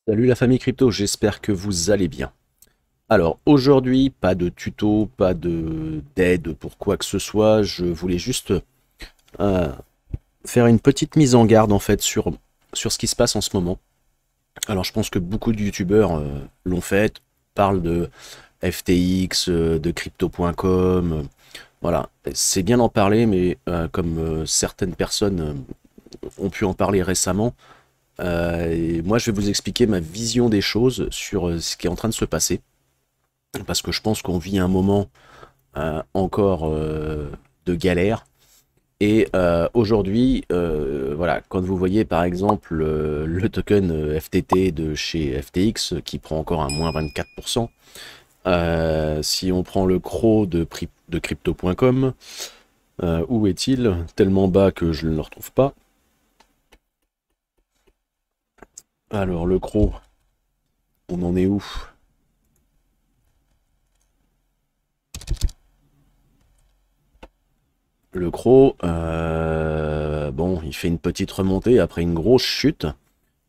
Salut la famille crypto, j'espère que vous allez bien. Alors aujourd'hui, pas de tuto, pas de d'aide pour quoi que ce soit. Je voulais juste euh, faire une petite mise en garde en fait sur ce qui se passe en ce moment. Alors je pense que beaucoup de youtubeurs l'ont fait, parlent de FTX, de crypto.com. Voilà, c'est bien d'en parler, mais comme certaines personnes ont pu en parler récemment, et moi je vais vous expliquer ma vision des choses sur ce qui est en train de se passer. Parce que je pense qu'on vit un moment encore de galère. Et aujourd'hui, voilà, quand vous voyez par exemple le token FTT de chez FTX qui prend encore un moins 24%, si on prend le CRO de crypto.com, où est-il? Tellement bas que je ne le retrouve pas. Alors le CRO, on en est où? Le CRO, bon, il fait une petite remontée après une grosse chute.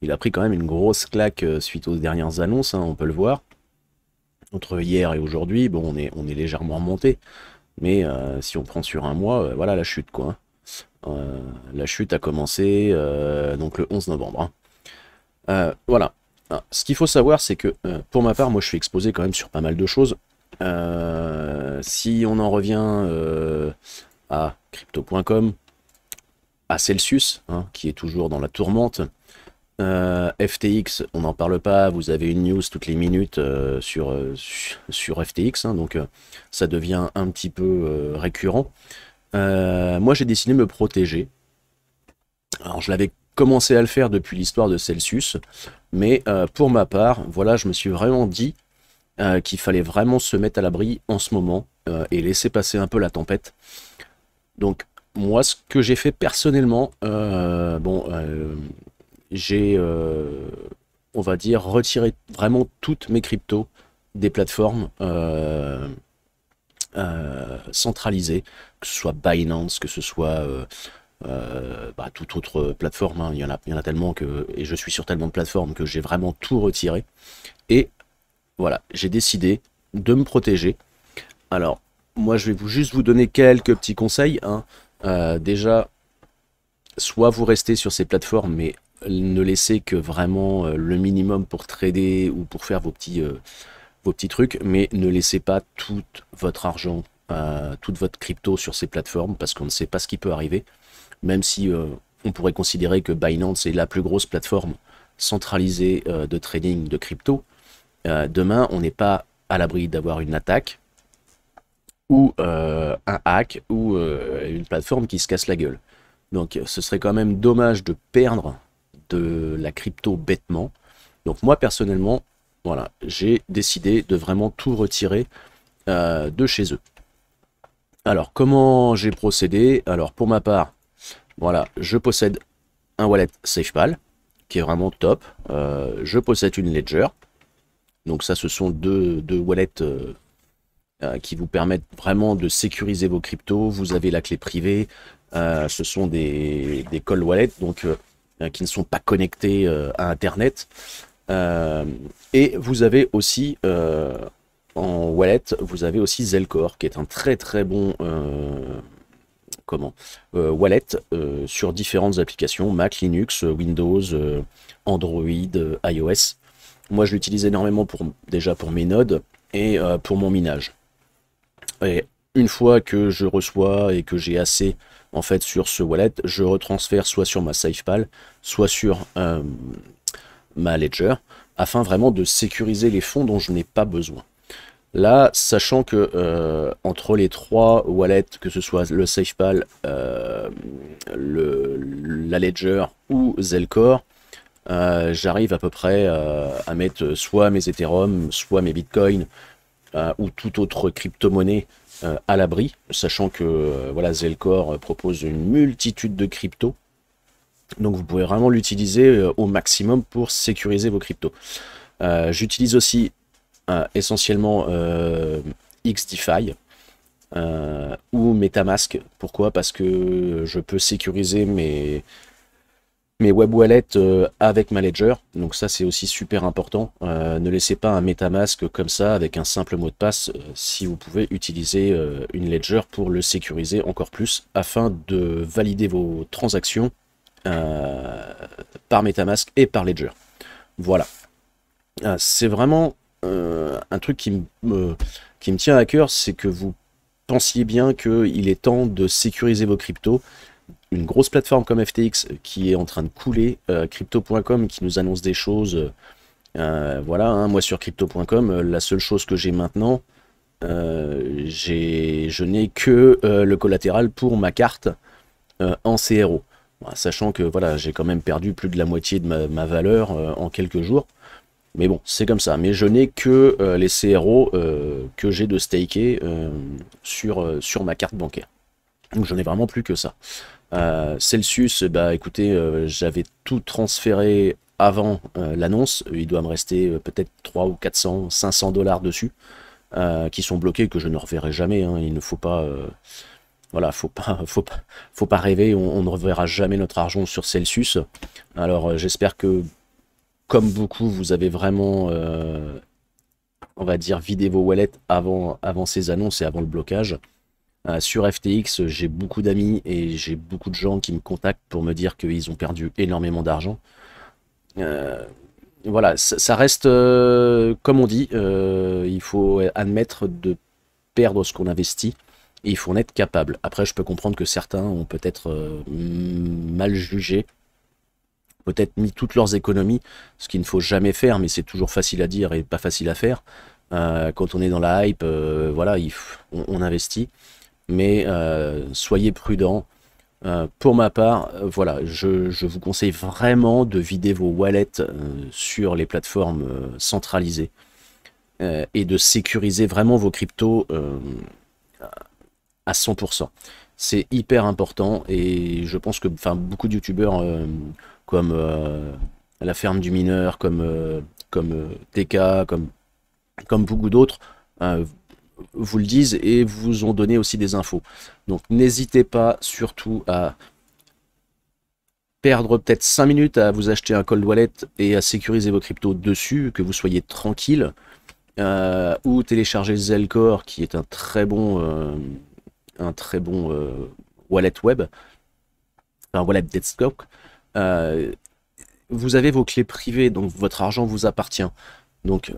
Il a pris quand même une grosse claque suite aux dernières annonces, hein, on peut le voir. Entre hier et aujourd'hui, bon, on est légèrement remonté. Mais si on prend sur un mois, voilà la chute, quoi, hein. La chute a commencé donc le 11 novembre, hein. Voilà. Ah, ce qu'il faut savoir, c'est que pour ma part, moi je suis exposé quand même sur pas mal de choses. Si on en revient à crypto.com, à Celsius, hein, qui est toujours dans la tourmente. FTX, on n'en parle pas, vous avez une news toutes les minutes sur FTX, hein, donc ça devient un petit peu récurrent. Moi j'ai décidé de me protéger. Alors je l'avais commencé à le faire depuis l'histoire de Celsius, mais pour ma part, voilà, je me suis vraiment dit qu'il fallait vraiment se mettre à l'abri en ce moment et laisser passer un peu la tempête. Donc moi ce que j'ai fait personnellement, j'ai, on va dire, retiré vraiment toutes mes cryptos des plateformes centralisées, que ce soit Binance, que ce soit toute autre plateforme, hein. Il y en a tellement que, et je suis sur tellement de plateformes que j'ai vraiment tout retiré. Et voilà, j'ai décidé de me protéger. Alors, moi, je vais juste vous donner quelques petits conseils, hein. Déjà, soit vous restez sur ces plateformes, mais ne laissez que vraiment le minimum pour trader ou pour faire vos petits trucs, mais ne laissez pas tout votre argent, toute votre crypto sur ces plateformes, parce qu'on ne sait pas ce qui peut arriver, même si on pourrait considérer que Binance est la plus grosse plateforme centralisée de trading de crypto. Demain, on n'est pas à l'abri d'avoir une attaque, ou un hack, ou une plateforme qui se casse la gueule. Donc ce serait quand même dommage de perdre de la crypto bêtement. Donc moi personnellement, voilà, j'ai décidé de vraiment tout retirer de chez eux. Alors comment j'ai procédé? Alors pour ma part, voilà, je possède un wallet SafePal qui est vraiment top. Je possède une Ledger. Donc ça, ce sont deux wallets qui vous permettent vraiment de sécuriser vos cryptos. Vous avez la clé privée. Ce sont des cold wallets, donc qui ne sont pas connectés à Internet. Euh, et vous avez aussi en wallet, vous avez aussi Zelcore, qui est un très très bon wallet sur différentes applications, Mac, Linux, Windows, Android, iOS. Moi, je l'utilise énormément déjà pour mes nodes et pour mon minage. Et une fois que je reçois et que j'ai assez en fait sur ce wallet, je retransfère soit sur ma SafePal, soit sur ma Ledger, afin vraiment de sécuriser les fonds dont je n'ai pas besoin. Là, sachant que entre les trois wallets, que ce soit le SafePal, la Ledger ou Zelcore, j'arrive à peu près à mettre soit mes Ethereum, soit mes Bitcoin, ou toute autre crypto-monnaie à l'abri, sachant que voilà, Zelcore propose une multitude de cryptos. Donc vous pouvez vraiment l'utiliser au maximum pour sécuriser vos cryptos. J'utilise aussi essentiellement XDeFi ou MetaMask. Pourquoi? Parce que je peux sécuriser mes web wallets avec ma Ledger. Donc ça c'est aussi super important. Ne laissez pas un MetaMask comme ça avec un simple mot de passe si vous pouvez utiliser une Ledger pour le sécuriser encore plus afin de valider vos transactions par MetaMask et par Ledger. Voilà. C'est vraiment un truc qui me tient à cœur, c'est que vous pensiez bien qu'il est temps de sécuriser vos cryptos. Une grosse plateforme comme FTX qui est en train de couler, crypto.com qui nous annonce des choses, voilà, hein, moi sur crypto.com, la seule chose que j'ai maintenant, je n'ai que le collatéral pour ma carte en CRO. Bon, sachant que voilà, j'ai quand même perdu plus de la moitié de ma valeur en quelques jours. Mais bon, c'est comme ça. Mais je n'ai que les CRO que j'ai de staker sur ma carte bancaire. Donc je n'ai vraiment plus que ça. Celsius, bah écoutez, j'avais tout transféré avant l'annonce. Il doit me rester peut-être 300 ou 400, 500 dollars dessus, qui sont bloqués, que je ne reverrai jamais. Hein. Il ne faut pas... voilà, faut pas rêver, on ne reverra jamais notre argent sur Celsius. Alors j'espère que, comme beaucoup, vous avez vraiment, on va dire, vidé vos wallets avant ces annonces et avant le blocage. Sur FTX, j'ai beaucoup d'amis et j'ai beaucoup de gens qui me contactent pour me dire qu'ils ont perdu énormément d'argent. Voilà, ça reste, comme on dit, il faut admettre de perdre ce qu'on investit et il faut en être capable. Après, je peux comprendre que certains ont peut-être mal jugé, peut-être mis toutes leurs économies, ce qu'il ne faut jamais faire, mais c'est toujours facile à dire et pas facile à faire. Quand on est dans la hype, voilà, on investit. Mais soyez prudents. Pour ma part, voilà, je vous conseille vraiment de vider vos wallets sur les plateformes centralisées et de sécuriser vraiment vos cryptos à 100%. C'est hyper important et je pense que beaucoup de youtubeurs comme La Ferme du Mineur, comme TK, comme beaucoup d'autres, vous le disent et vous ont donné aussi des infos. Donc n'hésitez pas surtout à perdre peut-être 5 minutes à vous acheter un cold wallet et à sécuriser vos cryptos dessus, que vous soyez tranquille, ou télécharger Zelcore qui est un très bon wallet web, un wallet desktop. Vous avez vos clés privées, donc votre argent vous appartient. Donc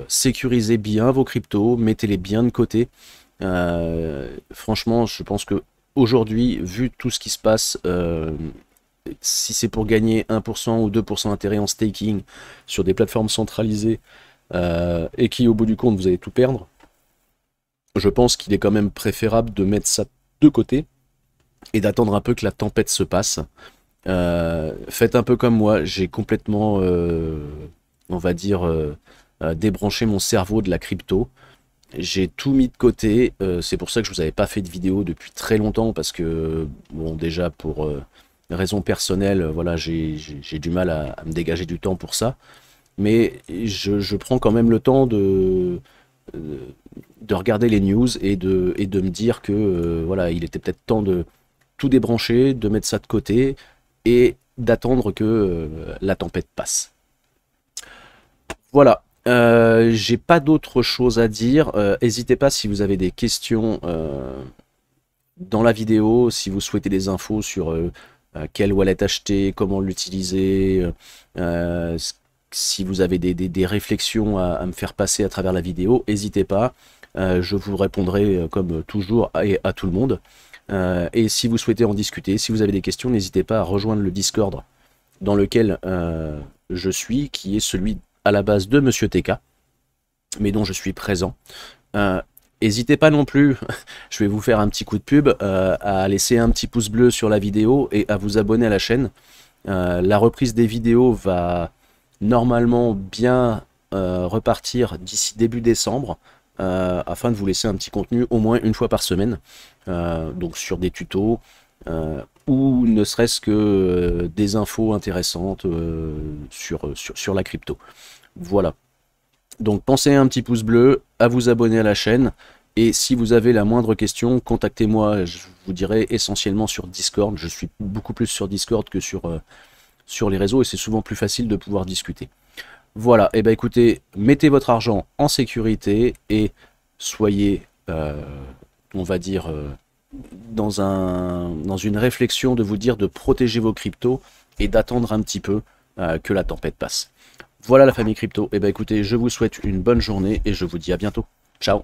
sécurisez bien vos cryptos, mettez-les bien de côté. Franchement, je pense que aujourd'hui, vu tout ce qui se passe, si c'est pour gagner 1% ou 2% d'intérêt en staking sur des plateformes centralisées et qui au bout du compte vous allez tout perdre, je pense qu'il est quand même préférable de mettre ça de côté et d'attendre un peu que la tempête se passe. Faites un peu comme moi, j'ai complètement, on va dire, débranché mon cerveau de la crypto. J'ai tout mis de côté, c'est pour ça que je vous avais pas fait de vidéo depuis très longtemps, parce que, bon, déjà pour raisons personnelles, voilà, j'ai du mal à me dégager du temps pour ça, mais je prends quand même le temps de regarder les news et de me dire que voilà, il était peut-être temps de tout débrancher, de mettre ça de côté et d'attendre que la tempête passe. Voilà, j'ai pas d'autre chose à dire. N'hésitez pas si vous avez des questions dans la vidéo, si vous souhaitez des infos sur quel wallet acheter, comment l'utiliser, si vous avez des réflexions à me faire passer à travers la vidéo, n'hésitez pas. Je vous répondrai comme toujours à tout le monde. Et si vous souhaitez en discuter, si vous avez des questions, n'hésitez pas à rejoindre le Discord dans lequel je suis, qui est celui à la base de Monsieur TK, mais dont je suis présent. N'hésitez pas non plus, je vais vous faire un petit coup de pub, à laisser un petit pouce bleu sur la vidéo et à vous abonner à la chaîne. La reprise des vidéos va normalement bien repartir d'ici début décembre, afin de vous laisser un petit contenu au moins une fois par semaine, donc sur des tutos, ou ne serait-ce que des infos intéressantes sur la crypto. Voilà. Donc pensez à un petit pouce bleu, à vous abonner à la chaîne, et si vous avez la moindre question, contactez-moi, je vous dirai essentiellement sur Discord. Je suis beaucoup plus sur Discord que sur sur les réseaux et c'est souvent plus facile de pouvoir discuter. Voilà, et ben écoutez, mettez votre argent en sécurité et soyez, on va dire, dans une réflexion de vous dire de protéger vos cryptos et d'attendre un petit peu que la tempête passe. Voilà la famille crypto, et ben écoutez, je vous souhaite une bonne journée et je vous dis à bientôt. Ciao.